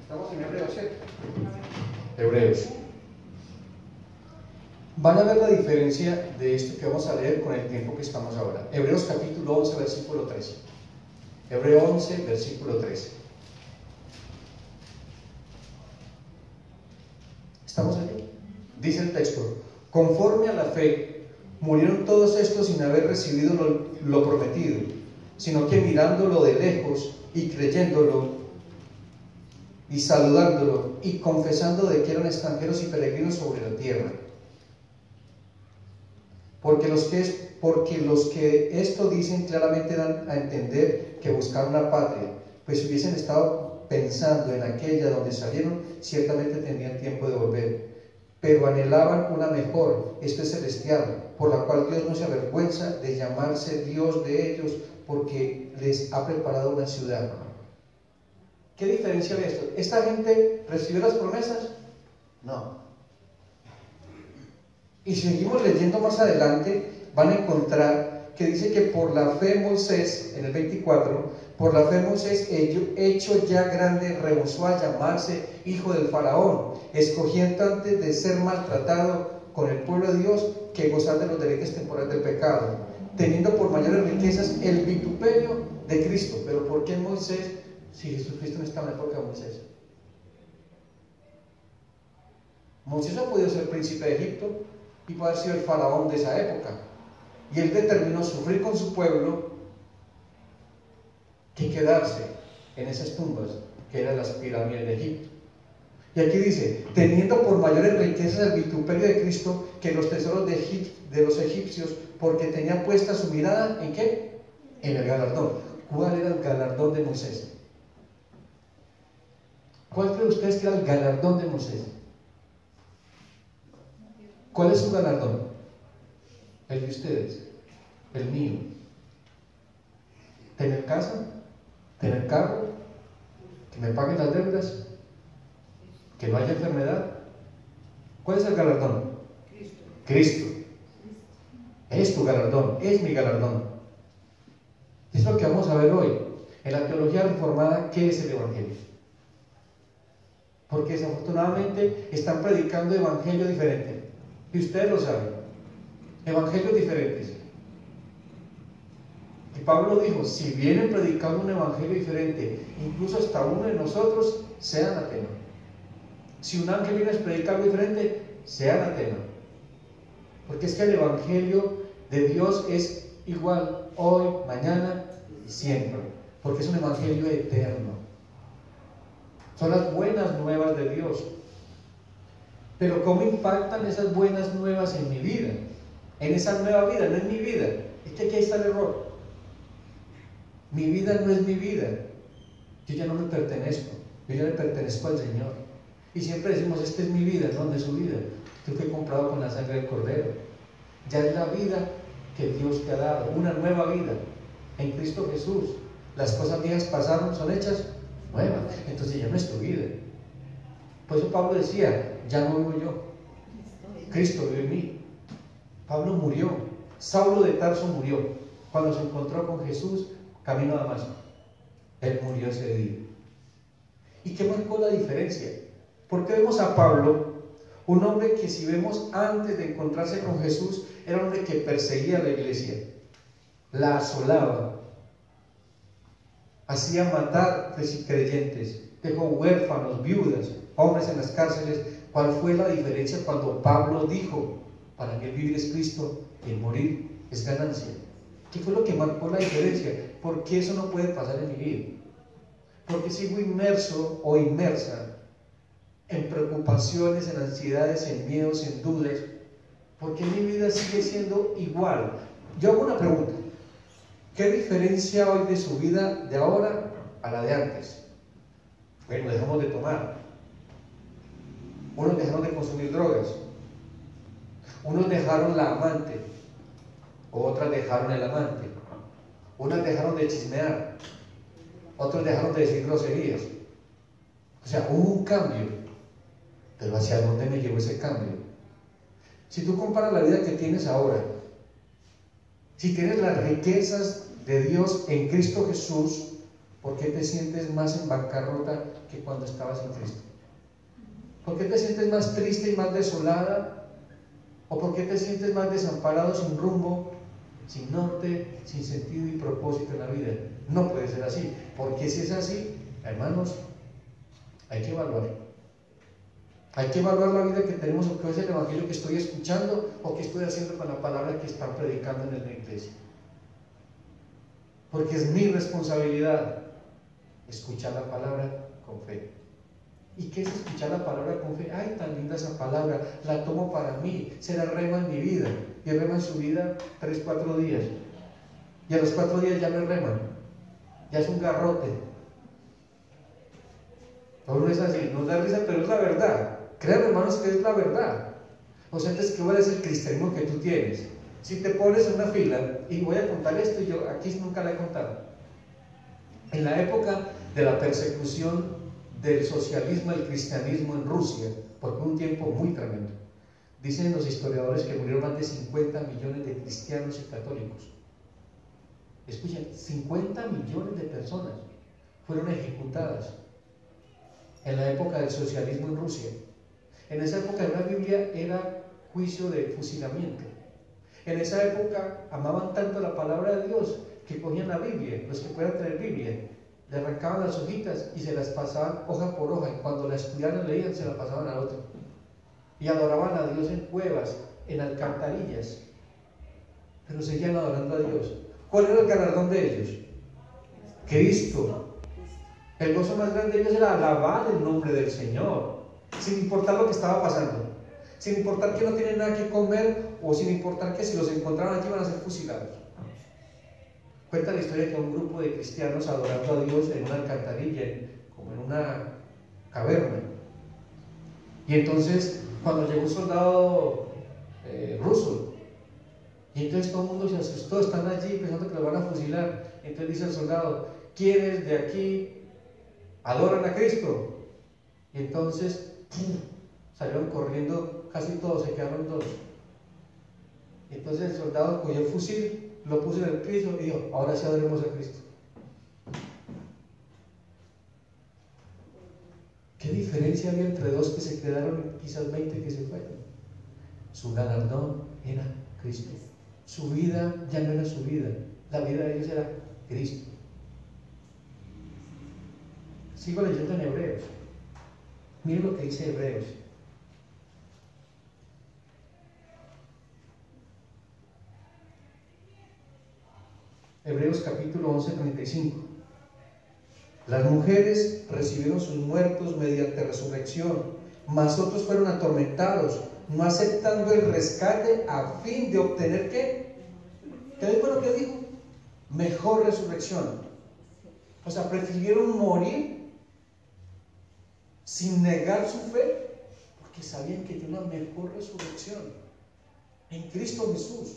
Estamos en Hebreos, ¿cierto? Hebreos. Van a ver la diferencia de esto que vamos a leer con el tiempo que estamos ahora. Hebreos capítulo 11, versículo 13. Hebreo 11, versículo 13. ¿Estamos allí? Dice el texto: conforme a la fe, murieron todos estos sin haber recibido lo prometido, sino que mirándolo de lejos y creyéndolo y saludándolo y confesando de que eran extranjeros y peregrinos sobre la tierra. Porque los que esto dicen claramente dan a entender que buscaron una patria, pues si hubiesen estado pensando en aquella donde salieron, ciertamente tendrían tiempo de volver. Pero anhelaban una mejor, esto es celestial, por la cual Dios no se avergüenza de llamarse Dios de ellos, porque les ha preparado una ciudad. ¿Qué diferencia de esto? ¿Esta gente recibió las promesas? No. Y si seguimos leyendo más adelante, van a encontrar que dice que por la fe Moisés, en el 24, por la fe Moisés, hecho ya grande, rehusó a llamarse hijo del faraón, escogiendo antes de ser maltratado con el pueblo de Dios que gozar de los deleites temporales del pecado, teniendo por mayores riquezas el vituperio de Cristo. Pero ¿por qué Moisés, si Jesucristo no estaba en la época de Moisés? Moisés ha podido ser príncipe de Egipto y puede haber sido el faraón de esa época, y él determinó sufrir con su pueblo que quedarse en esas tumbas que eran las pirámides de Egipto. Y aquí dice: teniendo por mayores riquezas el vituperio de Cristo que los tesoros de los egipcios, porque tenía puesta su mirada ¿en qué? En el galardón. ¿Cuál era el galardón de Moisés? ¿Cuál creen ustedes que era el galardón de Moisés? ¿Cuál es su galardón? El de ustedes, el mío. ¿Tener casa? ¿Tener carro? ¿Que me paguen las deudas? ¿Que no haya enfermedad? ¿Cuál es el galardón? Cristo. Es tu galardón, es mi galardón. Es lo que vamos a ver hoy. En la teología reformada, ¿qué es el evangelio? Porque desafortunadamente están predicando evangelio diferente. Y ustedes lo saben, evangelios diferentes. Y Pablo dijo: si vienen predicando un evangelio diferente, incluso hasta uno de nosotros, sea anatema. Si un ángel viene a predicar algo diferente, sea anatema. Porque es que el evangelio de Dios es igual hoy, mañana y siempre. Porque es un evangelio eterno. Son las buenas nuevas de Dios. Pero ¿cómo impactan esas buenas nuevas en mi vida? En esa nueva vida, no en mi vida. Es que aquí está el error. Mi vida no es mi vida. Yo ya no me pertenezco. Yo ya le pertenezco al Señor. Y siempre decimos: esta es mi vida, no es su vida. Tú fue comprado con la sangre del Cordero. Ya es la vida que Dios te ha dado. Una nueva vida en Cristo Jesús. Las cosas viejas pasaron, son hechas nuevas. Entonces ya no es tu vida. Por eso Pablo decía: ya no vivo yo, Cristo vive en mí. Pablo murió. Saulo de Tarso murió cuando se encontró con Jesús camino a Damasco. Él murió ese día. ¿Y qué marcó la diferencia? Porque vemos a Pablo, un hombre que, si vemos antes de encontrarse con Jesús, era un hombre que perseguía a la iglesia, la asolaba, hacía matar creyentes, dejó huérfanos, viudas, hombres en las cárceles. ¿Cuál fue la diferencia cuando Pablo dijo: para mí el vivir es Cristo y el morir es ganancia? ¿Qué fue lo que marcó la diferencia? ¿Por qué eso no puede pasar en mi vida? ¿Por qué sigo inmerso o inmersa en preocupaciones, en ansiedades, en miedos, en dudas? ¿Por qué mi vida sigue siendo igual? Yo hago una pregunta: ¿qué diferencia hoy de su vida de ahora a la de antes? Bueno, dejamos de tomar. Unos dejaron de consumir drogas. Unos dejaron la amante. Otras dejaron el amante. Unas dejaron de chismear. Otros dejaron de decir groserías. O sea, hubo un cambio. Pero ¿hacia dónde me llevó ese cambio? Si tú comparas la vida que tienes ahora, si tienes las riquezas de Dios en Cristo Jesús, ¿Por qué te sientes más en bancarrota que cuando estabas en Cristo? ¿Por qué te sientes más triste y más desolada? ¿O por qué te sientes más desamparado, sin rumbo, sin norte, sin sentido y propósito en la vida? No puede ser así, porque si es así, hermanos, hay que evaluar. Hay que evaluar la vida que tenemos, o qué es el evangelio que estoy escuchando, o qué estoy haciendo con la palabra que están predicando en la iglesia. Porque es mi responsabilidad escuchar la palabra con fe. ¿Y qué es escuchar la palabra con fe? ¡Ay, tan linda esa palabra! La tomo para mí, será rema en mi vida. Y rema en su vida 3, 4 días. Y a los 4 días ya no es rema, ya es un garrote. No es así, nos da risa, pero es la verdad. Créanme, hermanos, que es la verdad. O sea, entonces, ¿qué va a decir el cristianismo que tú tienes? Si te pones en una fila, y voy a contar esto, y yo aquí nunca la he contado. En la época de la persecución del socialismo, el cristianismo en Rusia, porque fue un tiempo muy tremendo. Dicen los historiadores que murieron más de 50 millones de cristianos y católicos. Escuchen, 50 millones de personas fueron ejecutadas en la época del socialismo en Rusia. En esa época en la Biblia era juicio de fusilamiento. En esa época amaban tanto la palabra de Dios que cogían la Biblia, los que puedan traer Biblia, le arrancaban las hojitas y se las pasaban hoja por hoja, y cuando la estudiaran, leían, se la pasaban al otro. Y adoraban a Dios en cuevas, en alcantarillas, pero seguían adorando a Dios. ¿Cuál era el galardón de ellos? Cristo. El gozo más grande de ellos era alabar el nombre del Señor, sin importar lo que estaba pasando, sin importar que no tienen nada que comer, o sin importar que si los encontraban allí iban a ser fusilados. Cuenta la historia que un grupo de cristianos adorando a Dios en una alcantarilla, como en una caverna. Y entonces, cuando llegó un soldado ruso, y entonces todo el mundo se asustó, están allí pensando que los van a fusilar. Entonces dice el soldado: ¿quiénes de aquí adoran a Cristo? Y entonces ¡pum!, salieron corriendo casi todos, se quedaron 2. Entonces el soldado cogió el fusil, lo puso en el piso y dijo: ahora sí adoremos a Cristo. ¿Qué diferencia había entre 2 que se quedaron y quizás 20 que se fueron? Su galardón era Cristo. Su vida ya no era su vida, la vida de ellos era Cristo. Sigo leyendo en Hebreos. Miren lo que dice Hebreos. Hebreos capítulo 11, 35. Las mujeres recibieron sus muertos mediante resurrección, mas otros fueron atormentados, no aceptando el rescate a fin de obtener ¿qué? ¿Qué fue lo que dijo? Mejor resurrección. O sea, prefirieron morir sin negar su fe, porque sabían que tenía una mejor resurrección en Cristo Jesús.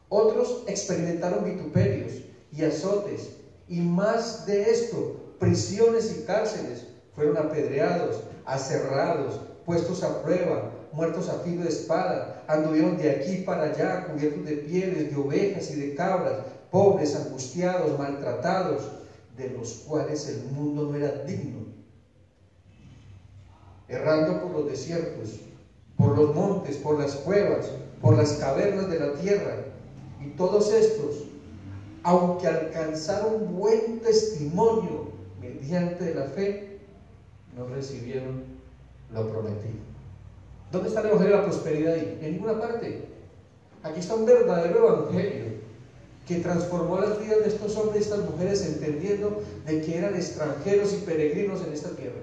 Otros experimentaron vituperios y azotes, y más de esto, prisiones y cárceles. Fueron apedreados, aserrados, puestos a prueba, muertos a filo de espada. Anduvieron de aquí para allá, cubiertos de pieles, de ovejas y de cabras, pobres, angustiados, maltratados, de los cuales el mundo no era digno. Errando por los desiertos, por los montes, por las cuevas, por las cavernas de la tierra. Y todos estos, aunque alcanzaron buen testimonio mediante la fe, no recibieron lo prometido. ¿Dónde está el evangelio de la prosperidad ahí? En ninguna parte. Aquí está un verdadero evangelio que transformó las vidas de estos hombres y estas mujeres, entendiendo de que eran extranjeros y peregrinos en esta tierra.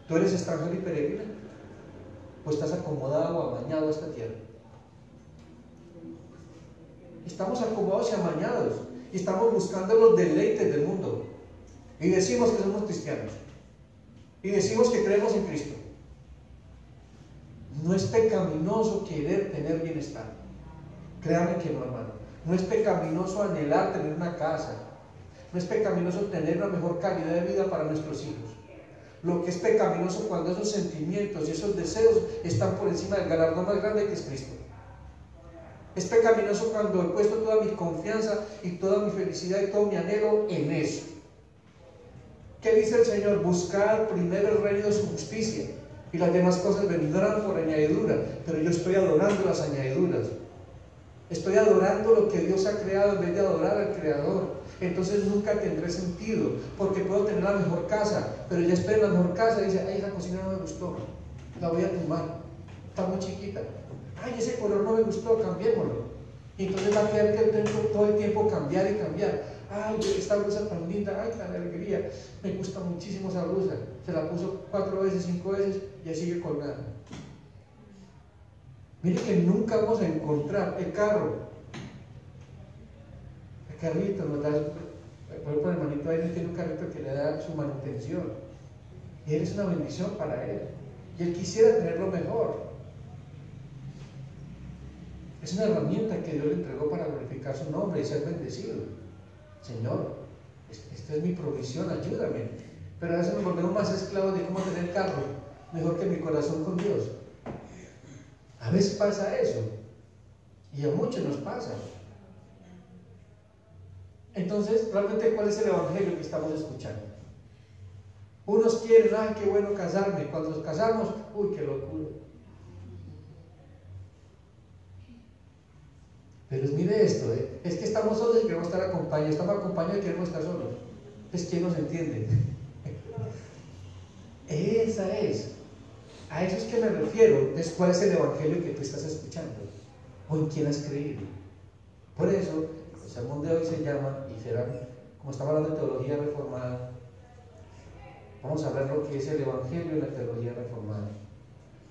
¿Tú eres extranjero y peregrino? ¿O estás acomodado o amañado a esta tierra? Estamos acomodados y amañados, y estamos buscando los deleites del mundo, y decimos que somos cristianos, y decimos que creemos en Cristo. No es pecaminoso querer tener bienestar, créanme que no, hermano. No es pecaminoso anhelar tener una casa, no es pecaminoso tener una mejor calidad de vida para nuestros hijos. Lo que es pecaminoso cuando esos sentimientos y esos deseos están por encima del galardón más grande que es Cristo. Es pecaminoso cuando he puesto toda mi confianza y toda mi felicidad y todo mi anhelo en eso. ¿Qué dice el Señor? Buscar primero el reino de su justicia y las demás cosas vendrán por añadidura. Pero yo estoy adorando las añadiduras. Estoy adorando lo que Dios ha creado en vez de adorar al Creador. Entonces nunca tendré sentido, porque puedo tener la mejor casa, pero ya estoy en la mejor casa y dice, ay, esa cocina no me gustó, la voy a tumbar, está muy chiquita. Ay, ese color no me gustó, cambiémoslo. Y entonces va a quedar todo el tiempo cambiar y cambiar. Ay, esta blusa tan linda, ay, tan alegría, me gusta muchísimo esa blusa. Se la puso 4 veces, 5 veces y ahí sigue colgada. Mire que nunca vamos a encontrar el carro. El carrito nos da, por ejemplo, el hermanito ahí tiene un carrito que le da su manutención. Y él es una bendición para él. Y él quisiera tenerlo mejor. Es una herramienta que Dios le entregó para glorificar su nombre y ser bendecido. Señor, esta es mi provisión, ayúdame. Pero a veces nos volvemos más esclavos de cómo tener carro, mejor que mi corazón con Dios. A veces pasa eso. Y a muchos nos pasa. Entonces, realmente, ¿cuál es el evangelio que estamos escuchando? Unos quieren, ay, qué bueno casarme. Cuando nos casamos, uy, qué locura. Pero mire esto, es que estamos solos y queremos estar acompañados. Estamos acompañados y queremos estar solos. Pues, ¿quién nos entiende? Esa es. A eso es que me refiero. Entonces, ¿cuál es el evangelio que tú estás escuchando? ¿O en quién has creído? Por eso, el sermón de hoy se llama, y será, como estamos hablando de teología reformada, vamos a ver lo que es el evangelio en la teología reformada.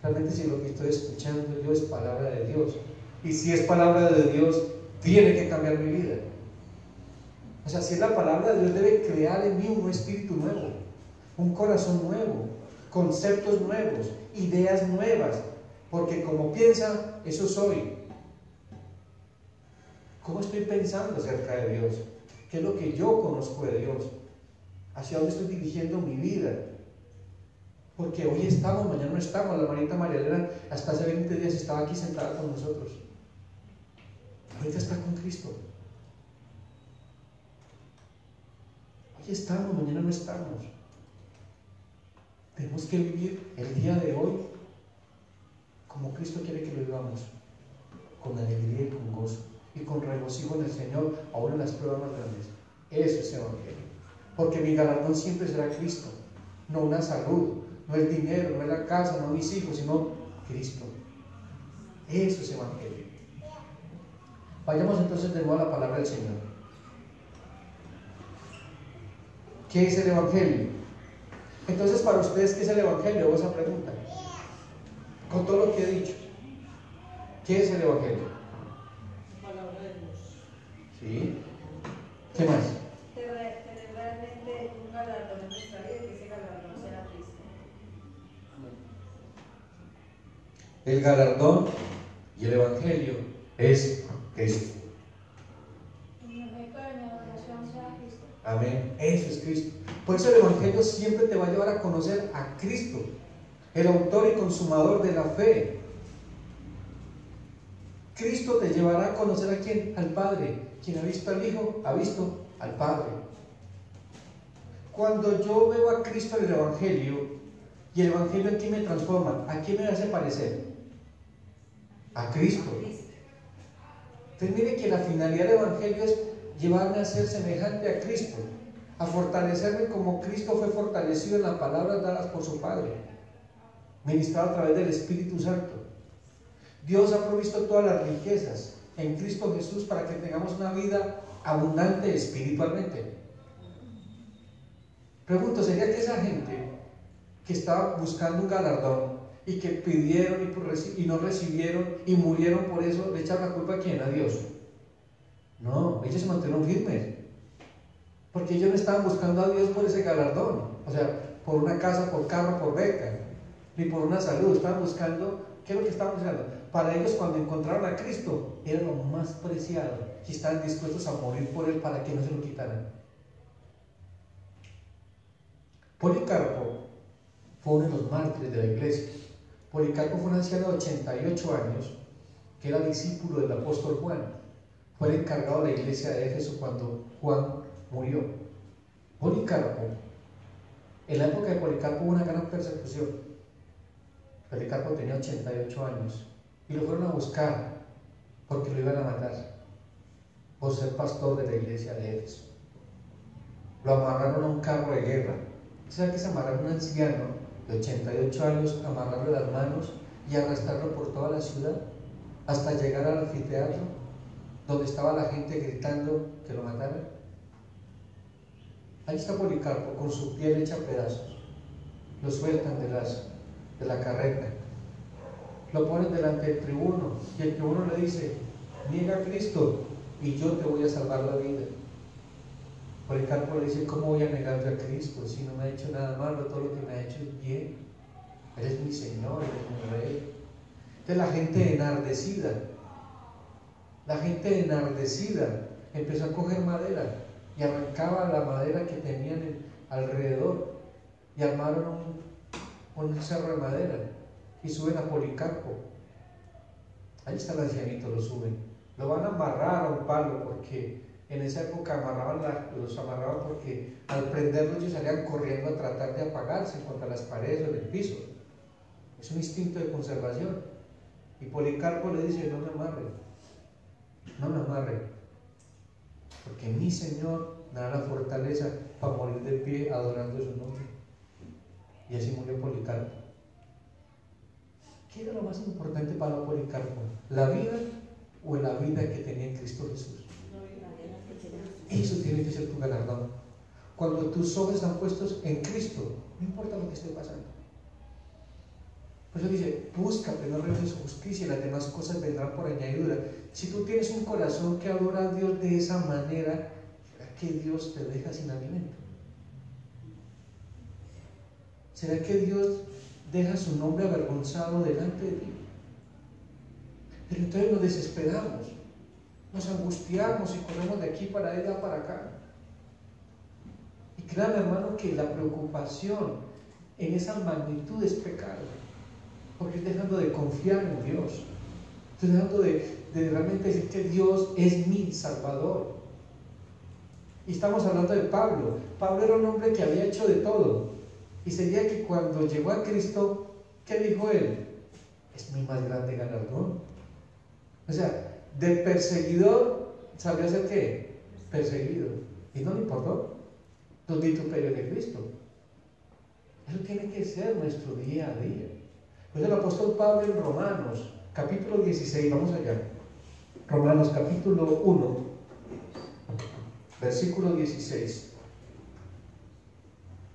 Realmente, si lo que estoy escuchando yo es palabra de Dios, y si es palabra de Dios, tiene que cambiar mi vida. O sea, si es la palabra de Dios, debe crear en mí un espíritu nuevo, un corazón nuevo, conceptos nuevos, ideas nuevas, porque como piensa, eso soy. ¿Cómo estoy pensando acerca de Dios? ¿Qué es lo que yo conozco de Dios? ¿Hacia dónde estoy dirigiendo mi vida? Porque hoy estamos, mañana no estamos. La hermanita María Elena hasta hace 20 días estaba aquí sentada con nosotros. Ahorita está con Cristo. Hoy estamos, mañana no estamos. Tenemos que vivir el día de hoy como Cristo quiere que lo vivamos, con alegría y con gozo y con regocijo en el Señor, aún en las pruebas más grandes. Eso es evangelio. Porque mi galardón siempre será Cristo, no una salud, no el dinero, no es la casa, no mis hijos, sino Cristo. Eso es evangelio. Vayamos entonces de nuevo a la palabra del Señor. ¿Qué es el evangelio? Entonces, para ustedes, ¿qué es el evangelio? Hago esa pregunta. Con todo lo que he dicho, ¿qué es el evangelio? Palabra de Dios. ¿Sí? ¿Qué más? Tener realmente un galardón en nuestra vida, que ese galardón sea Cristo. El galardón y el evangelio es Cristo. Amén. Eso es Cristo. Por eso el evangelio siempre te va a llevar a conocer a Cristo, el autor y consumador de la fe. Cristo te llevará a conocer a quién, al Padre. Quien ha visto al Hijo, ha visto al Padre. Cuando yo veo a Cristo en el evangelio, y el evangelio aquí me transforma, ¿a quién me hace parecer? A Cristo. Entonces mire que la finalidad del evangelio es llevarme a ser semejante a Cristo, a fortalecerme como Cristo fue fortalecido en las palabras dadas por su Padre, ministrado a través del Espíritu Santo. Dios ha provisto todas las riquezas en Cristo Jesús para que tengamos una vida abundante espiritualmente. Pregunto, ¿sería que esa gente que estaba buscando un galardón y que pidieron y no recibieron y murieron por eso, le echan la culpa a quién? A Dios? No, ellos se mantuvieron firmes, porque ellos no estaban buscando a Dios por ese galardón, o sea, por una casa, por carro, por beca, ni por una salud. Estaban buscando, ¿qué es lo que estaban buscando? Para ellos, cuando encontraron a Cristo, era lo más preciado y estaban dispuestos a morir por Él para que no se lo quitaran. Policarpo fue uno de los mártires de la iglesia. Policarpo fue un anciano de 88 años que era discípulo del apóstol Juan, fue el encargado de la iglesia de Éfeso cuando Juan murió. Policarpo, en la época de Policarpo hubo una gran persecución. Policarpo tenía 88 años y lo fueron a buscar porque lo iban a matar por ser pastor de la iglesia de Éfeso. Lo amarraron a un carro de guerra. ¿Sabe que se amarraron a un anciano de 88 años, amarrarle las manos y arrastrarlo por toda la ciudad hasta llegar al anfiteatro donde estaba la gente gritando que lo mataran? Ahí está Policarpo con su piel hecha a pedazos. Lo sueltan de la carreta, lo ponen delante del tribuno y el tribuno le dice: niega a Cristo y yo te voy a salvar la vida. Policarpo le dice: ¿cómo voy a negarle a Cristo si no me ha hecho nada malo? Todo lo que me ha hecho es bien. Él es mi Señor, Él es mi Rey. Entonces la gente enardecida empezó a coger madera y arrancaba la madera que tenían alrededor y armaron un cerro de madera y suben a Policarpo. Ahí está el ancianito, lo suben, lo van a amarrar a un palo, porque en esa época los amarraban porque al prenderlos ellos salían corriendo a tratar de apagarse contra las paredes o en el piso. Es un instinto de conservación. Y Policarpo le dice: no me amarre, porque mi Señor me da la fortaleza para morir de pie adorando su nombre. Y así murió Policarpo. ¿Qué era lo más importante para Policarpo? ¿La vida o la vida que tenía en Cristo Jesús? Eso tiene que ser tu galardón. Cuando tus ojos están puestos en Cristo, no importa lo que esté pasando. Por eso dice: busca primero de su justicia y las demás cosas vendrán por añadidura. Si tú tienes un corazón que adora a Dios de esa manera, ¿será que Dios te deja sin alimento? ¿Será que Dios deja su nombre avergonzado delante de ti? Pero entonces nos desesperamos, nos angustiamos y corremos de aquí para allá, para acá. Y créanme, hermano, que la preocupación en esa magnitud es pecado, porque estoy dejando de confiar en Dios, estoy dejando de realmente decir que Dios es mi Salvador. Y estamos hablando de Pablo. Pablo era un hombre que había hecho de todo, y sería que cuando llegó a Cristo, ¿qué dijo él? Es mi más grande galardón. O sea, de perseguidor salió a ser ¿qué? Perseguido, y no le importó los vituperios de Cristo. Eso tiene que ser nuestro día a día. Pues el apóstol Pablo en Romanos capítulo 16, vamos allá, Romanos capítulo 1 versículo 16.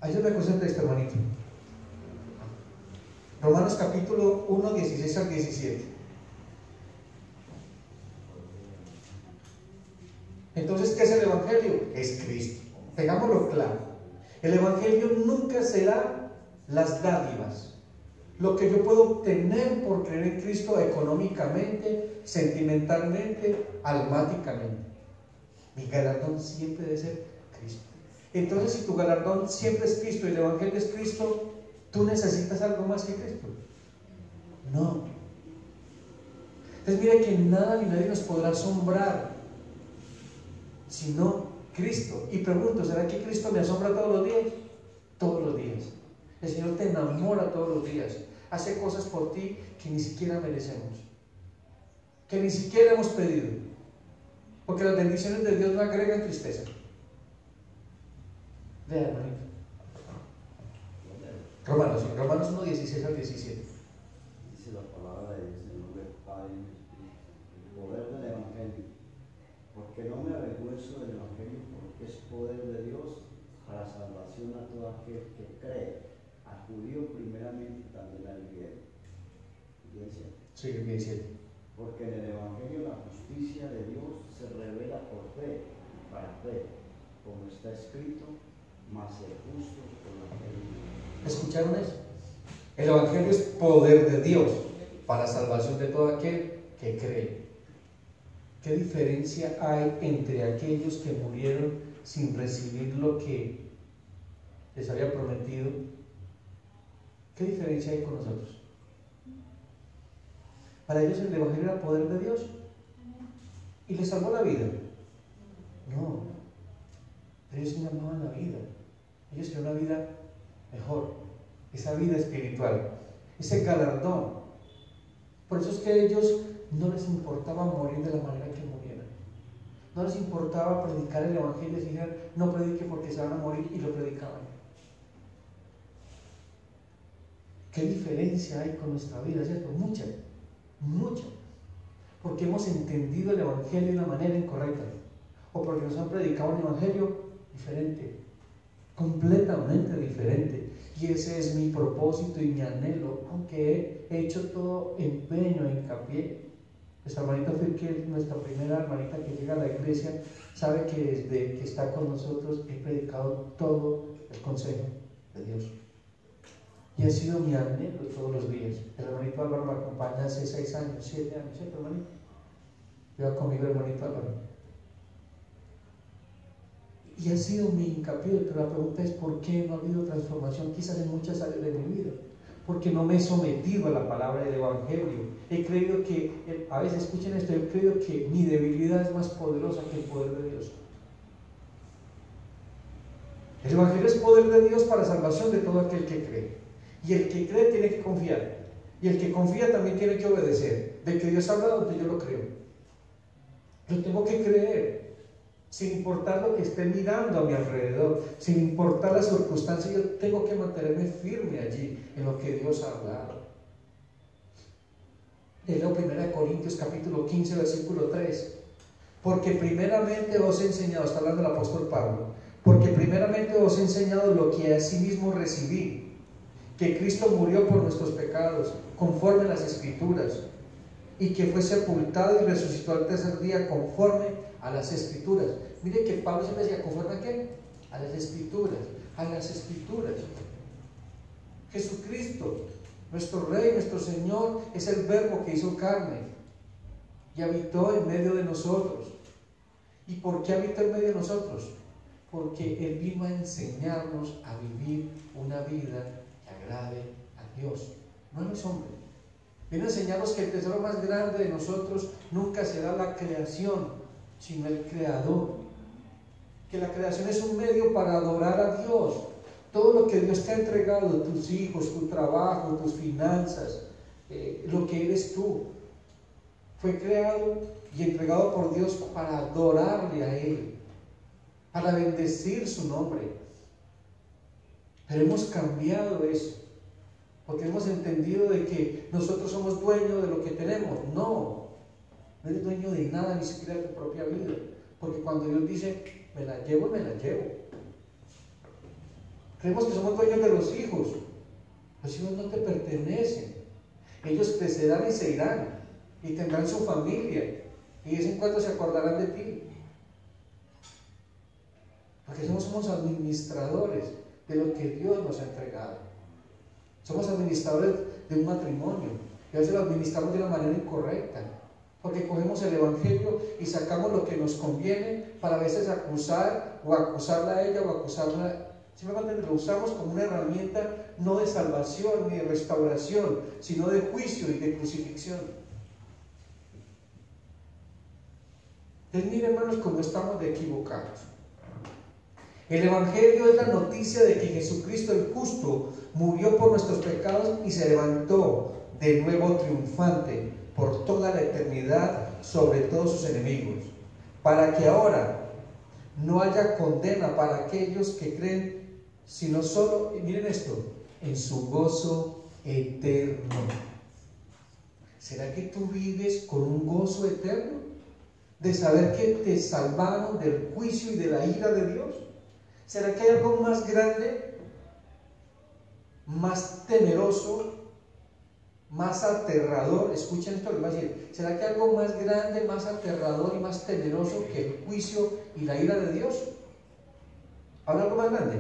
Ayúdame con ese texto, hermanito. Romanos capítulo 1, 16 al 17. Entonces, ¿qué es el Evangelio? Es Cristo. Tengámoslo claro. El Evangelio nunca será las dádivas, lo que yo puedo obtener por creer en Cristo económicamente, sentimentalmente, almáticamente. Mi galardón siempre debe ser Cristo. Entonces, si tu galardón siempre es Cristo y el Evangelio es Cristo, ¿tú necesitas algo más que Cristo? No. Entonces, mira que nada ni nadie nos podrá asombrar sino Cristo. Y pregunto, ¿será que Cristo me asombra todos los días? Todos los días. El Señor te enamora todos los días. Hace cosas por ti que ni siquiera merecemos, que ni siquiera hemos pedido, porque las bendiciones de Dios no agregan tristeza. Vea, hermanito. Romanos 1, 16 al 17. Dice la palabra de Dios en el nombre del Padre y del Espíritu, el poder del Evangelio. Porque no me avergüenzo del Evangelio, porque es poder de Dios para salvación a todo aquel que cree, al judío primeramente, también al griego. Bien cierto. Sí, bien cierto. Porque en el Evangelio la justicia de Dios se revela por fe y para fe, como está escrito: mas el justo por la fe. ¿Escucharon eso? El Evangelio es poder de Dios para la salvación de todo aquel que cree. ¿Qué diferencia hay entre aquellos que murieron sin recibir lo que les había prometido? ¿Qué diferencia hay con nosotros? Para ellos el Evangelio era poder de Dios. ¿Y les salvó la vida? No. Pero ellos no amaban la vida. Ellos querían una vida mejor. Esa vida espiritual. Ese galardón. Por eso es que a ellos no les importaba morir de la manera que murieran. No les importaba predicar el Evangelio y decir, no predique porque se van a morir, y lo predicaban. ¿Qué diferencia hay con nuestra vida, cierto? Mucha, mucha. Porque hemos entendido el Evangelio de una manera incorrecta, o porque nos han predicado un Evangelio diferente, completamente diferente. Y ese es mi propósito y mi anhelo, aunque he hecho todo empeño e hincapié. Nuestra hermanita Firke, nuestra primera hermanita que llega a la iglesia, sabe que desde que está con nosotros he predicado todo el consejo de Dios. Y ha sido mi anhelo todos los días. El hermanito Álvaro me acompaña hace 6 años, 7 años, ¿cierto, hermanito? Lleva conmigo el hermanito Álvaro. Y ha sido mi hincapié, pero la pregunta es ¿por qué no ha habido transformación quizás en muchas áreas de mi vida? Porque no me he sometido a la palabra del Evangelio. He creído que, a veces escuchen esto, he creído que mi debilidad es más poderosa que el poder de Dios. El Evangelio es poder de Dios para salvación de todo aquel que cree. Y el que cree tiene que confiar. Y el que confía también tiene que obedecer. De que Dios ha hablado, pues yo lo creo. Yo tengo que creer. Sin importar lo que esté mirando a mi alrededor, sin importar las circunstancias, yo tengo que mantenerme firme allí, en lo que Dios ha hablado. Leo 1 Corintios capítulo 15, versículo 3. Porque primeramente os he enseñado, está hablando el apóstol Pablo, porque primeramente os he enseñado lo que asimismo recibí, que Cristo murió por nuestros pecados, conforme a las Escrituras, y que fue sepultado y resucitó al tercer día, conforme a las Escrituras. Mire que Pablo siempre decía, ¿conforme a qué? A las Escrituras, a las Escrituras. Jesucristo, nuestro Rey, nuestro Señor, es el Verbo que hizo carne y habitó en medio de nosotros. ¿Y por qué habitó en medio de nosotros? Porque Él vino a enseñarnos a vivir una vida que agrade a Dios, no a los hombres. Vino a enseñarnos que el tesoro más grande de nosotros nunca será la creación, sino el Creador. Que la creación es un medio para adorar a Dios. Todo lo que Dios te ha entregado, tus hijos, tu trabajo, tus finanzas, lo que eres tú, fue creado y entregado por Dios para adorarle a Él, para bendecir su nombre. Pero hemos cambiado eso, porque hemos entendido de que nosotros somos dueños de lo que tenemos. No eres dueño de nada, ni siquiera de tu propia vida, porque cuando Dios dice me la llevo, me la llevo. Creemos que somos dueños de los hijos. Los hijos no te pertenecen. Ellos crecerán y se irán y tendrán su familia, y de vez en cuando se acordarán de ti, porque somos administradores de lo que Dios nos ha entregado. Somos administradores de un matrimonio, y a veces lo administramos de una manera incorrecta, porque cogemos el Evangelio y sacamos lo que nos conviene para a veces acusar o acusarla a ella o acusarla. Simplemente lo usamos como una herramienta no de salvación ni de restauración, sino de juicio y de crucifixión. Entonces miren, hermanos, cómo estamos de equivocados. El Evangelio es la noticia de que Jesucristo el justo murió por nuestros pecados y se levantó de nuevo triunfante por toda la eternidad sobre todos sus enemigos, para que ahora no haya condena para aquellos que creen, sino solo, miren esto, en su gozo eterno. ¿Será que tú vives con un gozo eterno? De saber que te salvaron del juicio y de la ira de Dios. ¿Será que hay algo más grande, más temeroso, más aterrador? Escuchen esto que les voy a decir. ¿Será que hay algo más grande, más aterrador y más temeroso que el juicio y la ira de Dios? ¿Habrá algo más grande?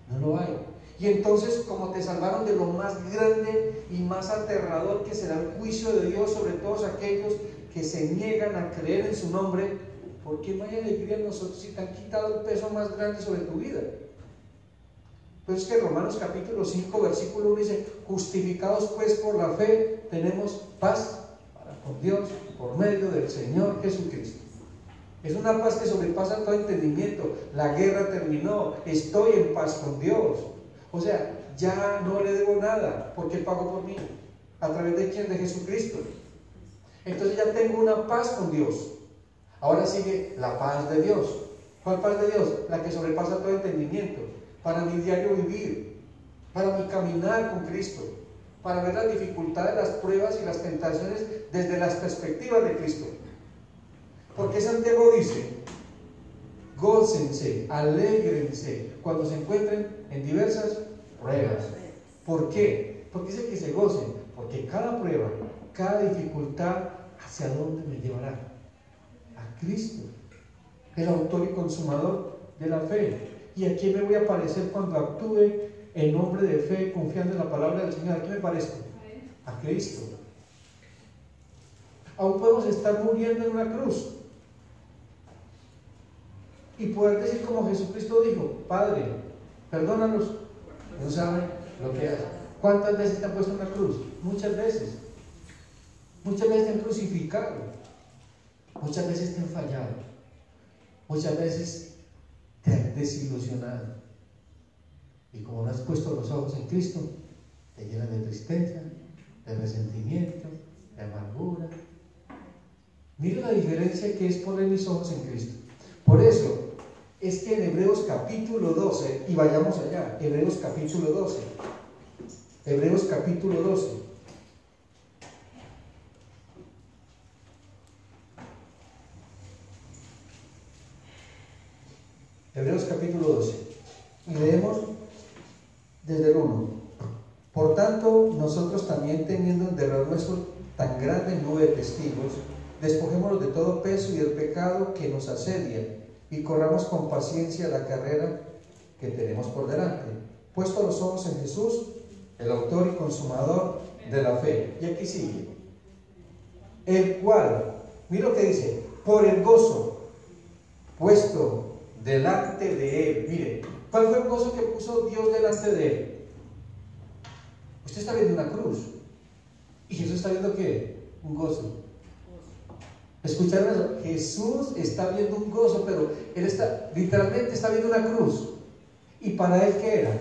No lo hay. Y entonces, como te salvaron de lo más grande y más aterrador que será el juicio de Dios sobre todos aquellos que se niegan a creer en su nombre, ¿por qué no hay alegría en nosotros si te han quitado el peso más grande sobre tu vida? Pues es que Romanos capítulo 5 versículo 1 dice: justificados pues por la fe tenemos paz con Dios por medio del Señor Jesucristo. Es una paz que sobrepasa todo entendimiento. La guerra terminó, estoy en paz con Dios. O sea, ya no le debo nada, porque pagó por mí. ¿A través de quién? De Jesucristo. Entonces ya tengo una paz con Dios. Ahora sigue la paz de Dios. ¿Cuál paz de Dios? La que sobrepasa todo entendimiento. Para mi diario vivir, para mi caminar con Cristo, para ver las dificultades, las pruebas y las tentaciones desde las perspectivas de Cristo. Porque Santiago dice, gócense, alégrense cuando se encuentren en diversas pruebas. ¿Por qué? Porque dice que se gocen, porque cada prueba, cada dificultad, ¿hacia dónde me llevará? A Cristo, el autor y consumador de la fe. ¿Y a quién me voy a parecer cuando actúe en nombre de fe, confiando en la palabra del Señor? ¿A quién me parezco? A Cristo. Aún podemos estar muriendo en una cruz y poder decir como Jesucristo dijo, Padre, perdónalos, no saben lo que hacen. ¿Cuántas veces te han puesto en una cruz? Muchas veces. Muchas veces te han crucificado. Muchas veces te han fallado. Muchas veces te han desilusionado. Y como no has puesto los ojos en Cristo, te llenas de tristeza, de resentimiento, de amargura. Mira la diferencia que es poner mis ojos en Cristo. Por eso es que en Hebreos capítulo 12, y vayamos allá, Hebreos capítulo 12. Hebreos capítulo 12. Hebreos capítulo 12. Y leemos desde el 1. Por tanto, nosotros también teniendo en derredor nuestro tan grande nube de testigos, despojémonos de todo peso y del pecado que nos asedia, y corramos con paciencia la carrera que tenemos por delante, puesto los ojos en Jesús, el autor y consumador de la fe. Y aquí sigue, el cual, mira lo que dice, por el gozo puesto delante de él. Mire, ¿cuál fue el gozo que puso Dios delante de él? Usted está viendo una cruz, y Jesús está viendo ¿qué? Un gozo. ¿Escucharon eso? Jesús está viendo un gozo, pero él está, literalmente está viendo una cruz. ¿Y para él qué era?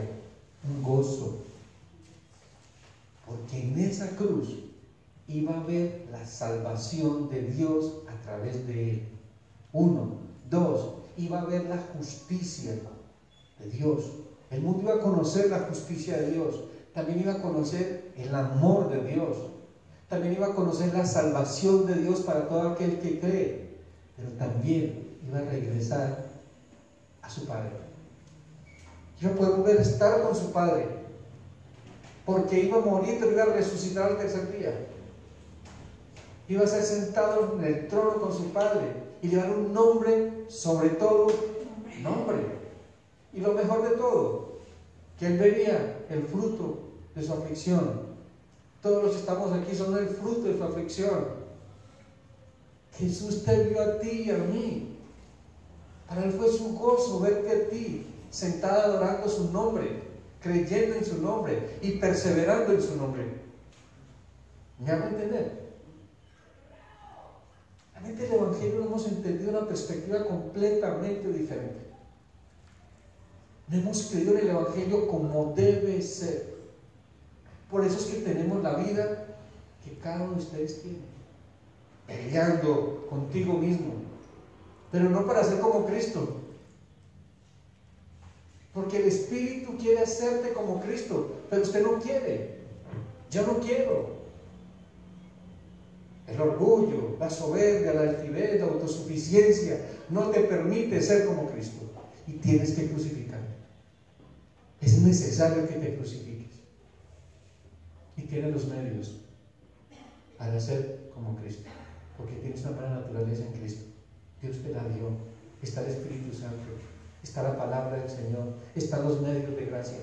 Un gozo. Porque en esa cruz iba a ver la salvación de Dios a través de él. 1, 2, iba a ver la justicia de Dios. El mundo iba a conocer la justicia de Dios. También iba a conocer el amor de Dios. También iba a conocer la salvación de Dios para todo aquel que cree. Pero también iba a regresar a su Padre. Iba a poder volver a estar con su Padre. Porque iba a morir, pero iba a resucitar al tercer día. Iba a ser sentado en el trono con su Padre y llevar un nombre, sobre todo nombre. Y lo mejor de todo, que él vería el fruto de su aflicción. Todos los que estamos aquí son el fruto de su aflicción. Jesús te vio a ti y a mí. Para él fue su gozo verte a ti, sentada adorando su nombre, creyendo en su nombre y perseverando en su nombre. ¿Me hago entender? Realmente el Evangelio lo hemos entendido de una perspectiva completamente diferente. No hemos creído en el Evangelio como debe ser. Por eso es que tenemos la vida que cada uno de ustedes tiene, peleando contigo mismo, pero no para ser como Cristo, porque el Espíritu quiere hacerte como Cristo, pero usted no quiere. Yo no quiero. El orgullo, la soberbia, la altivez, la autosuficiencia no te permite ser como Cristo y tienes que crucificar. Es necesario que te crucifiques. Y tienes los medios para ser como Cristo, porque tienes una buena naturaleza en Cristo. Dios te la dio. Está el Espíritu Santo, está la palabra del Señor, están los medios de gracia.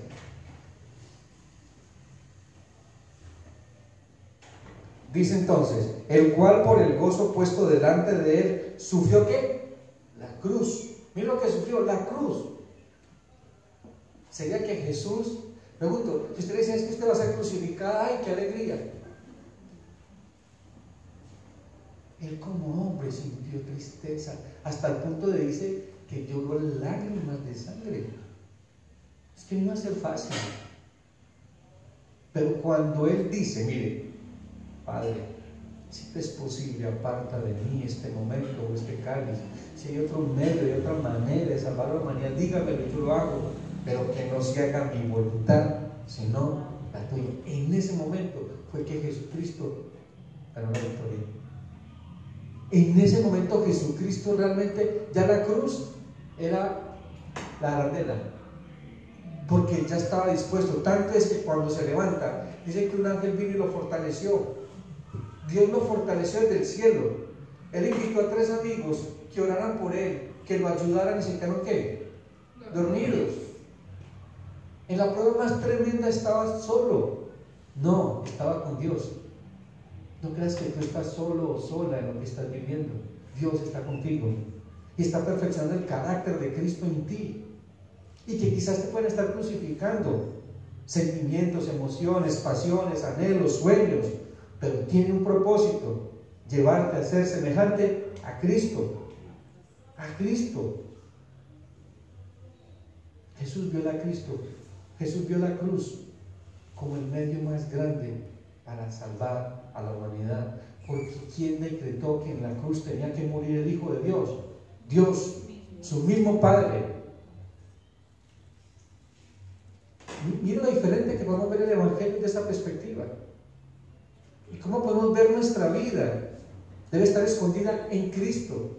Dice entonces, el cual por el gozo puesto delante de él sufrió ¿qué? La cruz. Mira lo que sufrió, la cruz. Sería que Jesús, pregunto, si usted dice es que usted va a ser crucificada, ¡ay, qué alegría! Él como hombre sintió tristeza, hasta el punto de dice que lloró lágrimas de sangre. Es que no iba a ser fácil. Pero cuando Él dice, mire, Padre, si te es posible, aparta de mí este momento o este cáliz. Si hay otro medio, hay otra manera de salvar a la humanidad, dígamelo, yo lo hago, pero que no se haga mi voluntad, sino la tuya. En ese momento fue que Jesucristo ganó la victoria. En ese momento Jesucristo realmente, ya la cruz era la arandela, porque ya estaba dispuesto. Tanto es que cuando se levanta, dice que un ángel vino y lo fortaleció. Dios lo fortaleció desde el cielo. Él invitó a 3 amigos que oraran por él, que lo ayudaran, y se quedaron ¿qué? Dormidos. En la prueba más tremenda estaba solo. No, estaba con Dios. No creas que tú estás solo o sola en lo que estás viviendo. Dios está contigo y está perfeccionando el carácter de Cristo en ti. Y que quizás te pueden estar crucificando sentimientos, emociones, pasiones, anhelos, sueños, pero tiene un propósito: llevarte a ser semejante a Cristo. A Cristo. Jesús vio a Cristo, Jesús vio la cruz como el medio más grande para salvar a la humanidad, porque ¿quién decretó que en la cruz tenía que morir el Hijo de Dios? Dios, su mismo Padre. Mira lo diferente que podemos ver el Evangelio de esta perspectiva. ¿Y cómo podemos ver nuestra vida? Debe estar escondida en Cristo.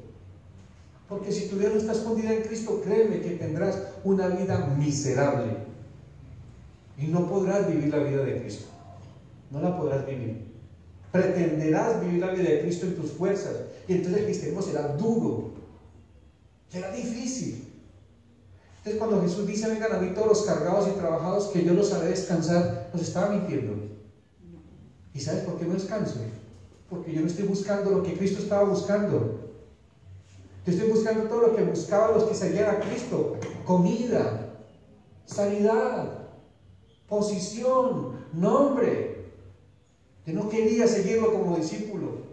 Porque si tu vida no está escondida en Cristo, créeme que tendrás una vida miserable. Y no podrás vivir la vida de Cristo. No la podrás vivir. Pretenderás vivir la vida de Cristo en tus fuerzas. Y entonces el cristianismo será duro. Será difícil. Entonces cuando Jesús dice, vengan a mí todos los cargados y trabajados, que yo los haré descansar, nos estaba mintiendo. ¿Y sabes por qué no descanso? Porque yo no estoy buscando lo que Cristo estaba buscando. Yo estoy buscando todo lo que buscaban los que seguían a Cristo: comida, sanidad, posición, nombre. Yo no quería seguirlo como discípulo.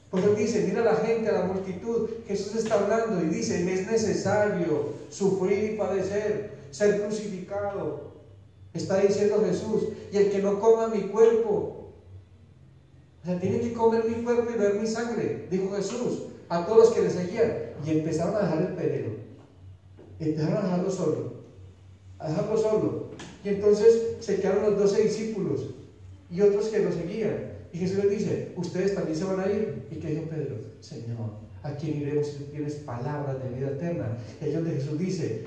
Porque él dice, mira a la gente, a la multitud. Jesús está hablando y dice, me es necesario sufrir y padecer, ser crucificado. Está diciendo Jesús, y el que no coma mi cuerpo, o sea, tiene que comer mi cuerpo y beber mi sangre, dijo Jesús a todos los que le seguían. Y empezaron a dejar el pedero, empezaron a dejarlo solo, y entonces se quedaron los 12 discípulos y otros que lo seguían. Y Jesús les dice, ustedes también se van a ir. ¿Y qué dijo Pedro? Señor, ¿a quién iremos si tú tienes palabras de vida eterna? Y ahí es donde Jesús dice,